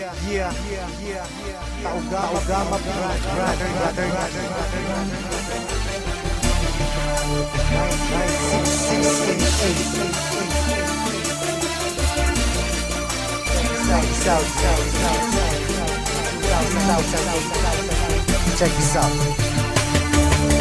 Taugama Check this out.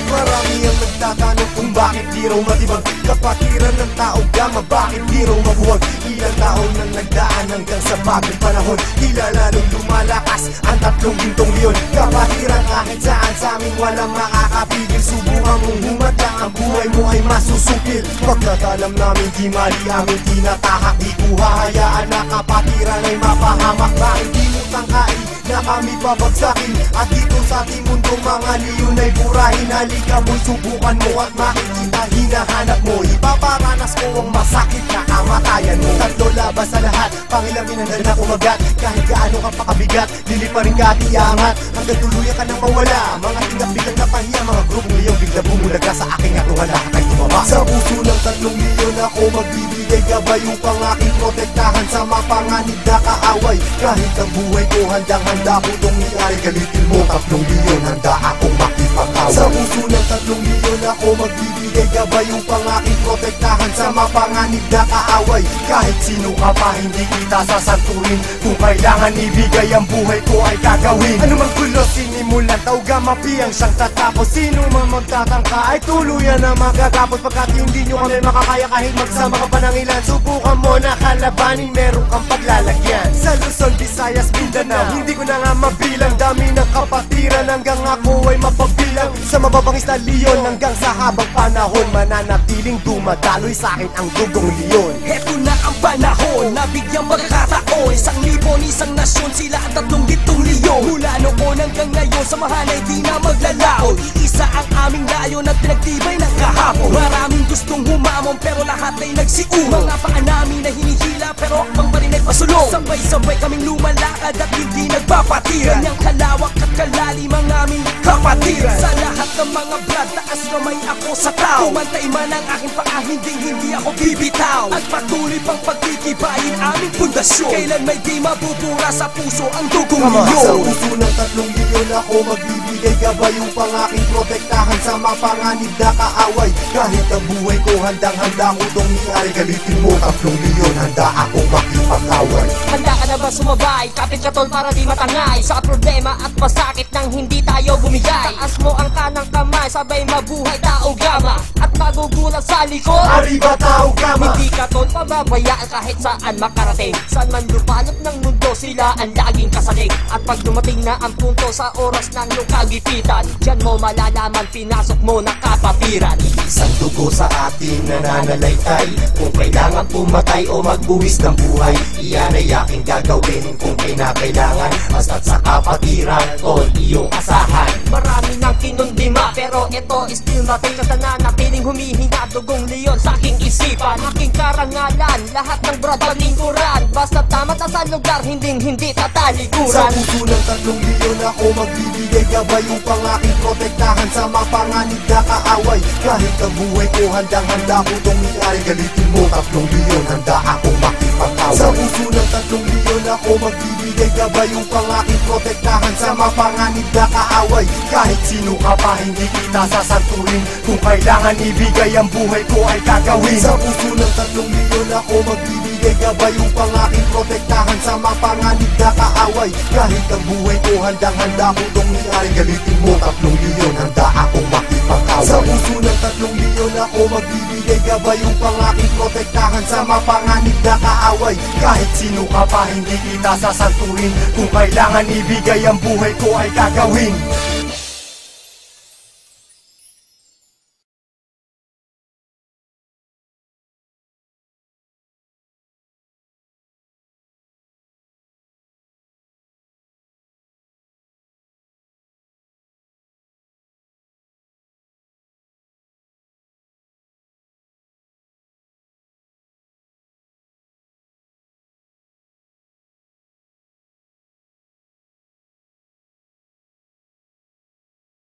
Marami ang nagtatanong kung bakit di raw matibag kapatiran ng tao gama, bakit di raw mabuwag. Ilang taon nang nagdaan hanggang sa bagong panahon, tila lalong lumalakas ang tatlong gintong leon. Kapatiran kahit saan sa amin walang makakapigil. Subukan mong humadlang, ang buhay mo ay masusupil. Pagkatalam namin di mali aming tinatahak, di ko hahayaan na kapatiran ay mapahamak. Bakit di mo tangkain na kami babagsakin? At dito sa ating mundo mga leon ay burahin. Halika mo'y subukan mo at makikita hinahanap mo. Ipaparanas ko ang masakit na kamatayan mo. Tatlo laban sa lahat, pangilamin handa na kumagat. Kahit gaano ka pakabigat, lilipa rin ka at iangat hanggang tuluyan ka nang mawala. Mga tingap biglang napahiya, mga grupong leon bigla bumulaga sa aking atungan. Lahat ay tumaba. Sa puso ng tatlong leon ako magbibigay gabay upang aking protektahan sa mapanganib na kaaway. Kahit ang buhay ko handang-handa ko itong iay. Galitin mo tatlong leon, handa akong makipag-away. Sa puso ng tatlong leon ako magbibigay gabay upang aking protektahan sa mapanganib na kaaway. Kahit sino ka pa hindi kita sasanturin, kung kailangan ibigay ang buhay ko ay gagawin. Anumang gulo sinimulan, taugama piyang siyang tatapos. Sino man magtatangka ay tuluyan na magagapos. Pagkat hindi nyo kami makakaya kahit magsama ka pa ng ilan. Subukan mo na kalabanin, meron kang paglalagyan. Sa Luzon, Visayas, Mindanao, hindi ko na nga mabilang. Dami ng kapatiran hanggang ako ay mapabilang. Sa mababangis na leon hanggang sa habang panahon, mananatiling dumadaloy sa akin ang dugong leon. Heto na ang panahon, nabigyang magkataon. Isang libon, isang nasyon, sila ang tatlong ditong leon. Mula noon hanggang ngayon, samahan ay di na maglalaon. Iisa ang aming layon at pinagtibay ng kahapon. Maraming gustong humamon pero lahat ay nagsiumo. Mga paa namin na hinihila pero akbang pa rin ay pasulong. Sabay-sabay kaming lumalakad at hindi nagpapatiran. Ganyang kalawak at kalalim ang aming kapatiran. Sa lahat ng mga brad, taas kamay ako sa tao. Kumantay man ang aking paa, hindi ako bibitaw. At patuloy pang pagtitibayin aming pundasyon. Kailan may di mabubura sa puso ang dugong leon. Sa puso ng tatlong leon ako magbibigay gabay upang aking protektahan sa mapanganib na kaaway. Kahit ang buhay ko handang-handa ko itong iay. Galitin mo tatlong leon, handa akong makipag-away. Handa ka na ba sumabay? Kapit ka tol para di matangay sa problema at masakit nang hindi tayo bumigay. Taas mo ang kanang kamay, sabay mabuhay tao gama. At magugulat sa likod, Arriba tao gama. hindi ka tol pababayaan kahit saan makarating. Saan man lupanap ng mundo, sila ang laging kasalig. At pag dumating na ang punto sa oras ng kagipitan, diyan mo malalaman pinasok mo na kapatiran. Isang dugo sa ating nananalaytay, kung kailangan pumatay o magbuwis ng buhay, iyan ay aking gagawin kung kinakailangan. Basta't sa kapatiran, tol, iyong asahan. Marami nang kinundima pero ito still natin. Kasi nanatiling humihinga dugong leon sa aking isipan. Aking karangalan, lahat ng brad palingkuran. Basta tama na sa lugar, hindi Sa tatalikuran. puso ng tatlong leon ako magbibigay gabay upang aking protektahan sa mapanganib na kaaway. Kahit ang buhay ko handang-handa ko itong iay. Galitin mo tatlong leon, handa akong makipag-away. Sa puso ng tatlong leon ako magbibigay gabay upang aking protektahan sa mapanganib na kaaway. Kahit sino ka pa hindi kita sasanturin, kung kailangan ibigay ang buhay ko ay gagawin. Sa puso ng tatlong leon ako magbibigay gabay upang aking protektahan sa mapanganib na kaaway. Kahit ang buhay ko handang-handa ko itong iay. Galitin mo tatlong leon, handa akong makipag-away. Sa puso ng tatlong leon ako magbibigay gabay upang aking protektahan sa mapanganib na kaaway. Kahit sino ka pa hindi kita sasanturin, kung kailangan ibigay ang buhay ko ay gagawin.